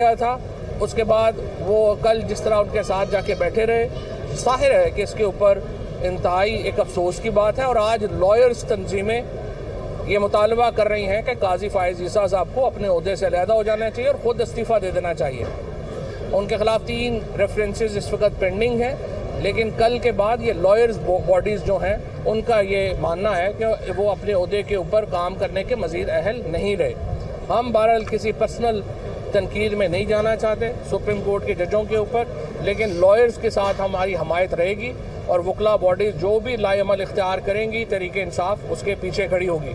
गया था। उसके बाद वो कल जिस तरह उनके साथ जाके बैठे रहे, जाहिर है कि इसके ऊपर इंतहाई एक अफसोस की बात है। और आज लॉयर्स तंजीमें ये मुतालबा कर रही हैं कि काजी फायज़ ईसा साहब को अपने ओहदे से अलहदा हो जाना चाहिए और ख़ुद इस्तीफ़ा दे देना चाहिए। उनके ख़िलाफ़ 3 रेफरेंसेस इस वक्त पेंडिंग हैं, लेकिन कल के बाद ये लॉयर्स बॉडीज़ जो हैं उनका ये मानना है कि वो अपने ओहदे के ऊपर काम करने के मज़ीद अहल नहीं रहे। हम बहरहाल किसी पर्सनल तनकीद में नहीं जाना चाहते सुप्रीम कोर्ट के जजों के ऊपर, लेकिन लॉयर्स के साथ हमारी हमायत रहेगी और वकला बॉडीज़ जो भी लाएअमल इख्तियार करेंगी तरीके इंसाफ उसके पीछे खड़ी होगी।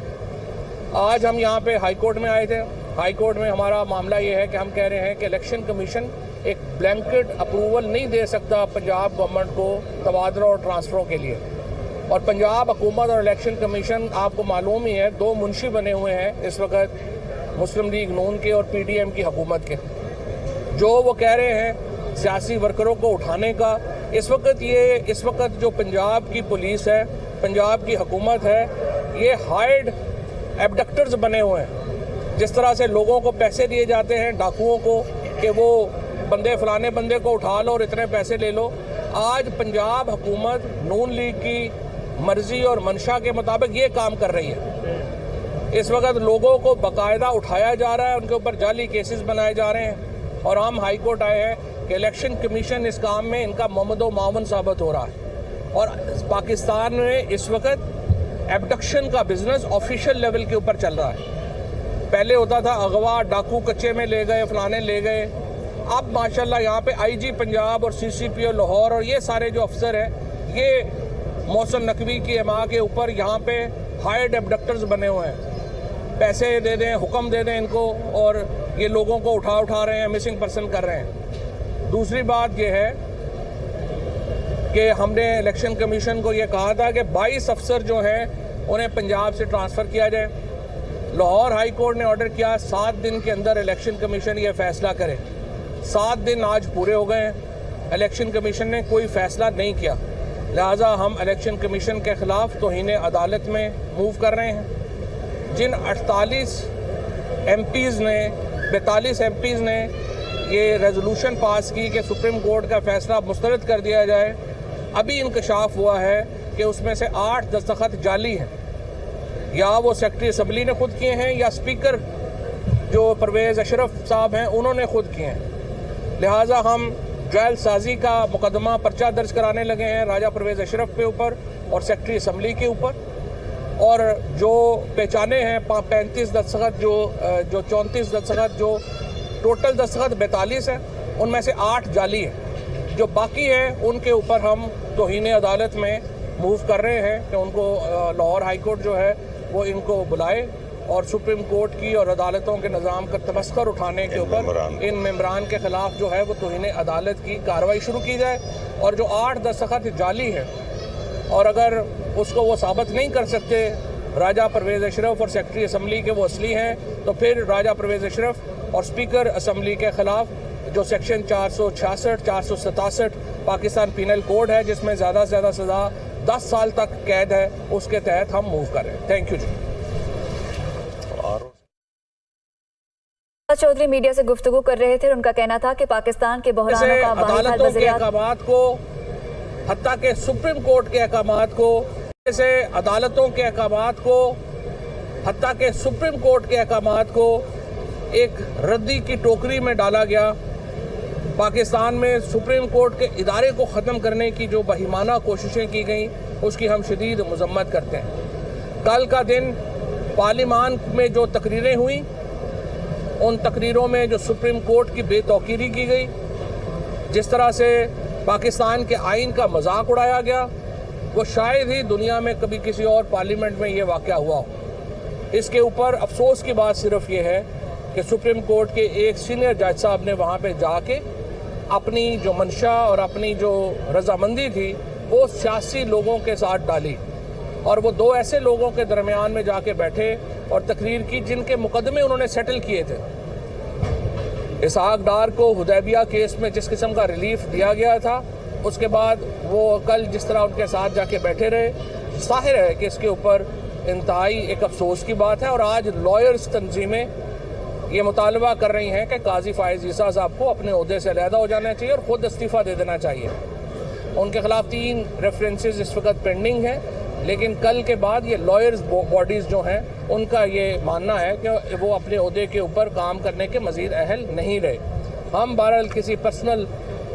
आज हम यहाँ पे हाई कोर्ट में आए थे। हाई कोर्ट में हमारा मामला ये है कि हम कह रहे हैं कि इलेक्शन कमीशन एक ब्लैंकेट अप्रूवल नहीं दे सकता पंजाब गवर्नमेंट को तबादलों और ट्रांसफ़रों के लिए। और पंजाब हुकूमत और इलेक्शन कमीशन आपको मालूम ही है 2 मुंशी बने हुए हैं इस वक्त, मुस्लिम लीग नून के और PDM की हुकूमत के, जो वो कह रहे हैं सियासी वर्करों को उठाने का। इस वक्त जो पंजाब की पुलिस है, पंजाब की हुकूमत है, ये हायर्ड एबडक्टर्स बने हुए हैं। जिस तरह से लोगों को पैसे दिए जाते हैं डाकुओं को कि वो फलाने बंदे को उठा लो और इतने पैसे ले लो, आज पंजाब हुकूमत नून लीग की मर्जी और मंशा के मुताबिक ये काम कर रही है। इस वक्त लोगों को बाकायदा उठाया जा रहा है, उनके ऊपर जाली केसेस बनाए जा रहे हैं और हम हाई कोर्ट आए हैं कि इलेक्शन कमीशन इस काम में इनका ममदो मावन साबित हो रहा है। और पाकिस्तान में इस वक्त एबडक्शन का बिजनेस ऑफिशियल लेवल के ऊपर चल रहा है। पहले होता था अगवा, डाकू कच्चे में ले गए, फलाने ले गए। अब माशाल्लाह यहाँ पे IG पंजाब और CCPO लाहौर और ये सारे जो अफसर हैं, ये मौसम नकवी की एमा के ऊपर यहाँ पे हायर्ड एबडक्टर्स बने हुए हैं। पैसे दे दें, हुक्म दे दें इनको और ये लोगों को उठा रहे हैं, मिसिंग पर्सन कर रहे हैं। दूसरी बात ये है कि हमने इलेक्शन कमीशन को ये कहा था कि 22 अफसर जो हैं उन्हें पंजाब से ट्रांसफ़र किया जाए। लाहौर हाई कोर्ट ने ऑर्डर किया 7 दिन के अंदर इलेक्शन कमीशन ये फ़ैसला करे। 7 दिन आज पूरे हो गए हैं, इलेक्शन कमीशन ने कोई फ़ैसला नहीं किया। लिहाजा हम इलेक्शन कमीशन के ख़िलाफ़ तौहीन अदालत में मूव कर रहे हैं। जिन 42 MPs ने ये रेजोल्यूशन पास की कि सुप्रीम कोर्ट का फ़ैसला मुस्तरद कर दिया जाए, अभी इंकशाफ हुआ है कि उसमें से 8 दस्तखत जाली हैं। या वो सेक्रेटरी असम्बली ने खुद किए हैं या स्पीकर जो परवेज़ अशरफ साहब हैं उन्होंने खुद किए हैं। लिहाजा हम जायल साजी का मुकदमा पर्चा दर्ज कराने लगे हैं राजा परवेज़ अशरफ के ऊपर और सेक्रेटरी असम्बली के ऊपर। और जो पहचाने हैं 35 दस्तखत जो 34 दस्तखत, जो टोटल दस्तखत 42 हैं, उनमें से 8 जाली हैं। जो बाकी हैं उनके ऊपर हम तौहीन अदालत में मूव कर रहे हैं कि उनको लाहौर हाई कोर्ट जो है वो इनको बुलाए और सुप्रीम कोर्ट की और अदालतों के निज़ाम का तमस्खर उठाने के ऊपर इन मेम्बरान के ख़िलाफ़ जो है वो तौहीन अदालत की कार्रवाई शुरू की जाए। और जो 8 दस्तखत जाली हैं और अगर उसको वो साबित नहीं कर सकते राजा परवेज़ अशरफ और सेक्रेटरी असम्बली के वो असली हैं, तो फिर राजा परवेज़ अशरफ और स्पीकर असम्बली के ख़िलाफ़ जो सेक्शन 466, 467 पाकिस्तान पीनल कोड है, जिसमें ज़्यादा से ज़्यादा सज़ा 10 साल तक कैद है, उसके तहत हम मूव कर रहे हैं। Thank you ji. Chaudhary media से गुफ्तगू कर रहे थे और उनका कहना था कि पाकिस्तान के बहरानों का अदालतों के अहकामात को, हत्ता के सुप्रीम कोर्ट के अहकामात को, जैसे अदालतों के अहकामात को, हत्ता के सुप्रीम कोर्ट के अहकामात को एक रद्दी की टोकरी में डाला गया। पाकिस्तान में सुप्रीम कोर्ट के इदारे को ख़त्म करने की जो बहिमाना कोशिशें की गई, उसकी हम शदीद मज़म्मत करते हैं। कल का दिन पार्लिमान में जो तकरीरें हुई, उन तकरीरों में जो सुप्रीम कोर्ट की बेतौकीरी की गई, जिस तरह से पाकिस्तान के आइन का मजाक उड़ाया गया, वो शायद ही दुनिया में कभी किसी और पार्लियामेंट में ये वाक़या हुआ हो। इसके ऊपर अफसोस की बात सिर्फ ये है कि सुप्रीम कोर्ट के एक सीनियर जज साहब ने वहाँ पे जाके अपनी जो मंशा और अपनी जो रजामंदी थी वो सियासी लोगों के साथ डाली और वो 2 ऐसे लोगों के दरमियान में जाके बैठे और तकरीर की जिनके मुकदमे उन्होंने सेटल किए थे। इसहाक डार को हुदैबिया केस में जिस किस्म का रिलीफ दिया गया था, उसके बाद वो कल जिस तरह उनके साथ जाके बैठे रहे, जाहिर है कि इसके ऊपर इंतहाई एक अफसोस की बात है। और आज लॉयर्स तंजीमें ये मुतालबा कर रही हैं कि काजी फायज़ ईसा साहब को अपने ओहदे से अलहदा हो जाना चाहिए और ख़ुद इस्तीफ़ा दे देना चाहिए। उनके ख़िलाफ़ 3 रेफरेंसेस इस वक्त पेंडिंग हैं, लेकिन कल के बाद ये लॉयर्स बॉडीज़ जो हैं उनका ये मानना है कि वो अपने ओहदे के ऊपर काम करने के मज़ीद अहल नहीं रहे। हम बहरहाल किसी पर्सनल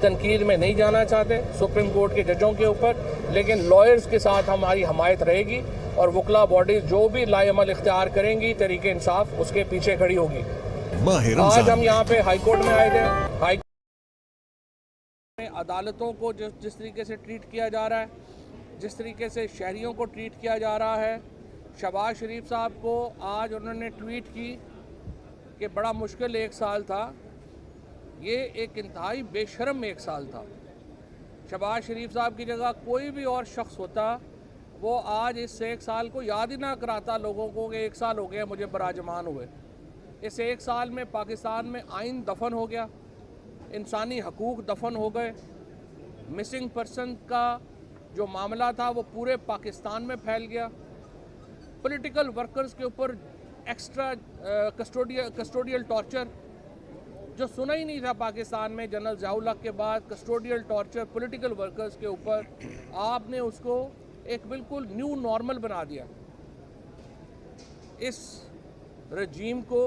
तनकीद में नहीं जाना चाहते सुप्रीम कोर्ट के जजों के ऊपर, लेकिन लॉयर्स के साथ हमारी हमायत रहेगी और वकला बॉडीज़ जो भी लाएअमल इख्तियार करेंगी तरीके इंसाफ उसके पीछे खड़ी होगी। आज हम यहाँ पे हाई कोर्ट में आए थे। हाई में अदालतों को जिस तरीके से ट्रीट किया जा रहा है, जिस तरीके से शहरियों को ट्रीट किया जा रहा है, शहबाज शरीफ साहब को आज उन्होंने ट्वीट की कि बड़ा मुश्किल 1 साल था, ये एक इंतहाई बेशर्म 1 साल था। शहबाज शरीफ साहब की जगह कोई भी और शख्स होता वो आज इस 1 साल को याद ही ना कराता लोगों को कि 1 साल हो गया मुझे बराजमान हुए। इस 1 साल में पाकिस्तान में आइन दफन हो गया, इंसानी हकूक़ दफन हो गए, मिसिंग पर्सन का जो मामला था वो पूरे पाकिस्तान में फैल गया, पॉलिटिकल वर्कर्स के ऊपर एक्स्ट्रा कस्टोडियल टॉर्चर जो सुना ही नहीं था पाकिस्तान में जनरल ज़िया-उल हक के बाद, कस्टोडियल टॉर्चर पॉलिटिकल वर्कर्स के ऊपर आपने उसको एक बिल्कुल न्यू नॉर्मल बना दिया। इस रजीम को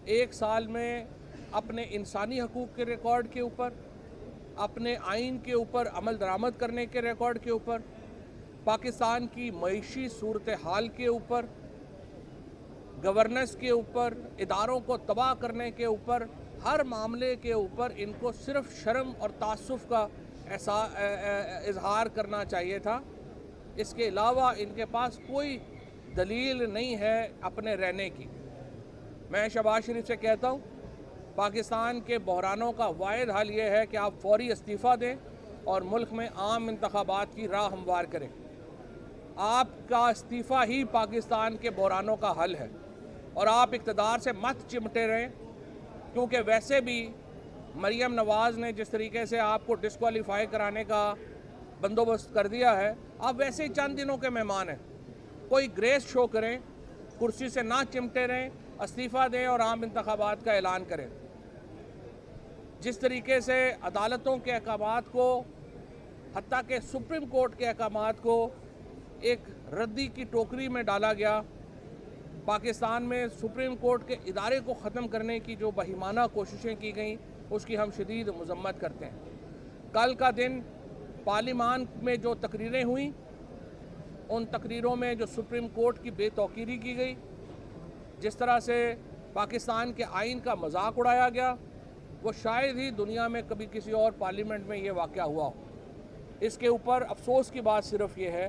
1 साल में अपने इंसानी हकूक़ के रिकॉर्ड के ऊपर, अपने आइन के ऊपर अमल दरामद करने के रिकॉर्ड के ऊपर, पाकिस्तान की मईशी सूरत हाल के ऊपर, गवर्नेंस के ऊपर, इदारों को तबाह करने के ऊपर, हर मामले के ऊपर इनको सिर्फ शर्म और तासुफ का इजहार करना चाहिए था। इसके अलावा इनके पास कोई दलील नहीं है अपने रहने की। मैं शहबाज शरीफ से कहता हूँ पाकिस्तान के बहरानों का वाहिद हल ये है कि आप फौरी इस्तीफ़ा दें और मुल्क में आम इंतखाबात की राह हमवार करें। आपका इस्तीफ़ा ही पाकिस्तान के बहरानों का हल है और आप इक़्तिदार से मत चिमटे रहें, क्योंकि वैसे भी मरियम नवाज़ ने जिस तरीके से आपको डिस्क्वालीफाई कराने का बंदोबस्त कर दिया है, आप वैसे ही चंद दिनों के मेहमान हैं। कोई ग्रेस शो करें, कुर्सी से ना चिमटे रहें, इस्तीफ़ा दें और आम इंतखाबात का ऐलान करें। जिस तरीके से अदालतों के अहकामात को, हत्ता के सुप्रीम कोर्ट के अहकामात को एक रद्दी की टोकरी में डाला गया, पाकिस्तान में सुप्रीम कोर्ट के इदारे को ख़त्म करने की जो बहिमाना कोशिशें की गई उसकी हम शदीद मज़म्मत करते हैं। कल का दिन पार्लिमान में जो तकरीरें हुई, उन तकरीरों में जो सुप्रीम कोर्ट की बेतौकीरी की गई, जिस तरह से पाकिस्तान के आइन का मजाक उड़ाया गया, वो शायद ही दुनिया में कभी किसी और पार्लियामेंट में ये वाक़या हुआ हो। इसके ऊपर अफसोस की बात सिर्फ ये है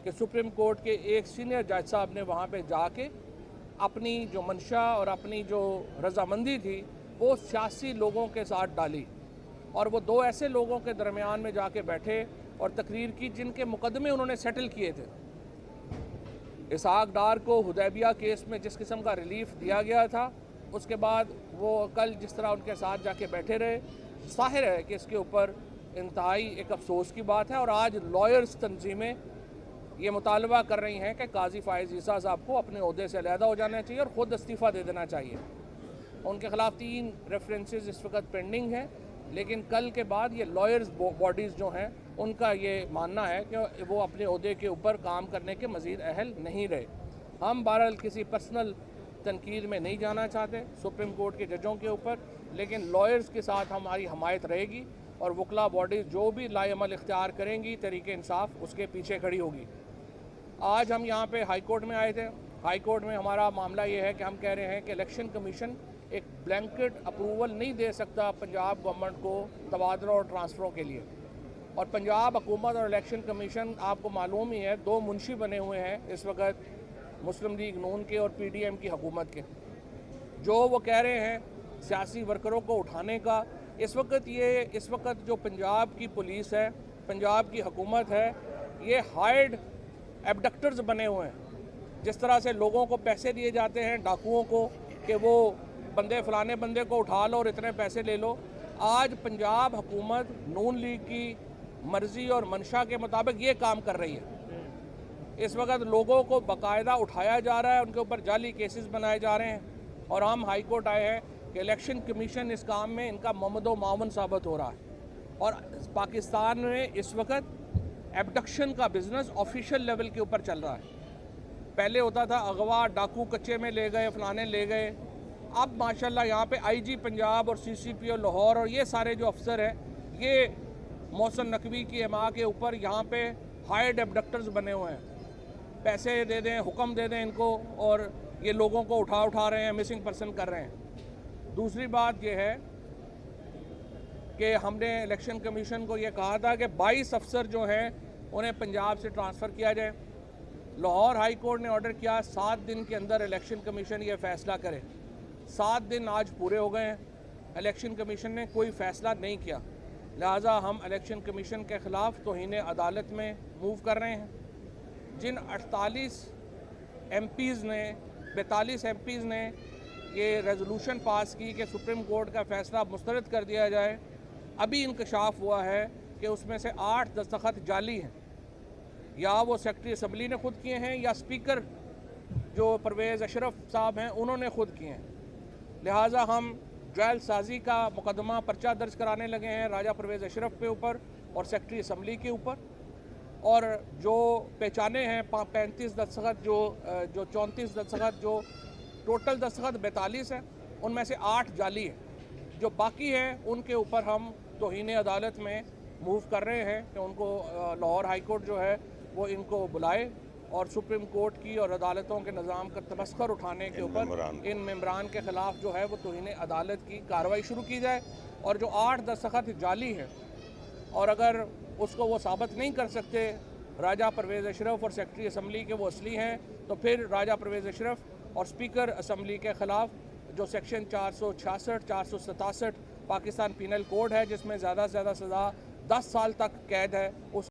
कि सुप्रीम कोर्ट के एक सीनियर जज साहब ने वहाँ पे जाके अपनी जो मंशा और अपनी जो रजामंदी थी वो सियासी लोगों के साथ डाली और वो 2 ऐसे लोगों के दरमियान में जाके बैठे और तकरीर की जिनके मुकदमे उन्होंने सेटल किए थे। इसहाक डार को हुदैबिया केस में जिस किस्म का रिलीफ दिया गया था, उसके बाद वो कल जिस तरह उनके साथ जाके बैठे रहे, ज़ाहिर है कि इसके ऊपर इंतहाई एक अफसोस की बात है। और आज लॉयर्स तंजीमें ये मुतालबा कर रही हैं कि काजी फायज़ ईसा साहब को अपने ओहदे से अलहदा हो जाना चाहिए और ख़ुद इस्तीफ़ा दे देना चाहिए। उनके ख़िलाफ़ 3 रेफरेंसेस इस वक्त पेंडिंग हैं, लेकिन कल के बाद ये लॉयर्स बॉडीज़ जो हैं उनका ये मानना है कि वो अपने ओहदे के ऊपर काम करने के मज़ीद अहल नहीं रहे। हम बहरहाल किसी पर्सनल तनकीद में नहीं जाना चाहते सुप्रीम कोर्ट के जजों के ऊपर, लेकिन लॉयर्स के साथ हमारी हमायत रहेगी और वकला बॉडीज़ जो भी लाएअमल इख्तियार करेंगी तरीके इंसाफ उसके पीछे खड़ी होगी। आज हम यहाँ पे हाई कोर्ट में आए थे। हाई कोर्ट में हमारा मामला ये है कि हम कह रहे हैं कि इलेक्शन कमीशन एक ब्लैंकेट अप्रूवल नहीं दे सकता पंजाब गवर्नमेंट को तबादलों और ट्रांसफ़रों के लिए। और पंजाब हुकूमत और इलेक्शन कमीशन आपको मालूम ही है 2 मुंशी बने हुए हैं इस वक्त, मुस्लिम लीग नून के और PDM की हुकूमत के, जो वो कह रहे हैं सियासी वर्करों को उठाने का। इस वक्त जो पंजाब की पुलिस है, पंजाब की हुकूमत है, ये हायर्ड एबडक्टर्स बने हुए हैं। जिस तरह से लोगों को पैसे दिए जाते हैं डाकुओं को कि वो फलाने बंदे को उठा लो और इतने पैसे ले लो, आज पंजाब हुकूमत नून लीग की मर्ज़ी और मंशा के मुताबिक ये काम कर रही है। इस वक्त लोगों को बाकायदा उठाया जा रहा है, उनके ऊपर जाली केसेस बनाए जा रहे हैं। और हम हाई कोर्ट आए हैं कि इलेक्शन कमीशन इस काम में इनका ममदो मावन साबित हो रहा है और पाकिस्तान में इस वक्त एबडक्शन का बिजनेस ऑफिशियल लेवल के ऊपर चल रहा है। पहले होता था अगवा, डाकू कच्चे में ले गए, फलाने ले गए। अब माशाल्लाह यहाँ पे आईजी पंजाब और सीसीपीओ लाहौर और ये सारे जो अफसर हैं ये मोहसिन नकवी की एमा के ऊपर यहाँ पे हायर्ड एबडक्टर्स बने हुए हैं। पैसे दे दें, हुक्म दे दें इनको और ये लोगों को उठा रहे हैं, मिसिंग पर्सन कर रहे हैं। दूसरी बात ये है कि हमने इलेक्शन कमीशन को ये कहा था कि 22 अफसर जो हैं उन्हें पंजाब से ट्रांसफ़र किया जाए। लाहौर हाई कोर्ट ने ऑर्डर किया 7 दिन के अंदर इलेक्शन कमीशन ये फ़ैसला करे। 7 दिन आज पूरे हो गए हैं, इलेक्शन कमीशन ने कोई फ़ैसला नहीं किया। लिहाजा हम इलेक्शन कमीशन के ख़िलाफ़ तौहीन अदालत में मूव कर रहे हैं। जिन 48 MPs ने 42 MPs ने ये रेजोल्यूशन पास की कि सुप्रीम कोर्ट का फ़ैसला मुस्तरद कर दिया जाए, अभी इंकशाफ हुआ है कि उसमें से 8 दस्तखत जाली हैं। या वो सेक्रेटरी असम्बली ने ख़ुद किए हैं या स्पीकर जो परवेज़ अशरफ साहब हैं उन्होंने ख़ुद किए हैं। लिहाजा हम जायल साजी का मुकदमा पर्चा दर्ज कराने लगे हैं राजा परवेज़ अशरफ के ऊपर और सेक्रेटरी असम्बली के ऊपर। और जो पहचाने हैं 35 दस्तखत जो 34 दस्तखत जो टोटल दस्तखत 42 हैं, उनमें से 8 जाली हैं। जो बाकी हैं उनके ऊपर हम तौहीन अदालत में मूव कर रहे हैं कि उनको लाहौर हाई कोर्ट जो है वो इनको बुलाए और सुप्रीम कोर्ट की और अदालतों के निज़ाम का तमस्खर उठाने के ऊपर इन मेम्बरान के ख़िलाफ़ जो है वो तौहीन अदालत की कार्रवाई शुरू की जाए। और जो 8 दस्तखत जाली हैं और अगर उसको वो साबित नहीं कर सकते राजा परवेज़ अशरफ और सेक्रेटरी असम्बली के वो असली हैं, तो फिर राजा परवेज़ अशरफ और स्पीकर असम्बली के ख़िलाफ़ जो सेक्शन 466, 467 पाकिस्तान पीनल कोड है जिसमें ज़्यादा से ज़्यादा सज़ा 10 साल तक कैद है, उस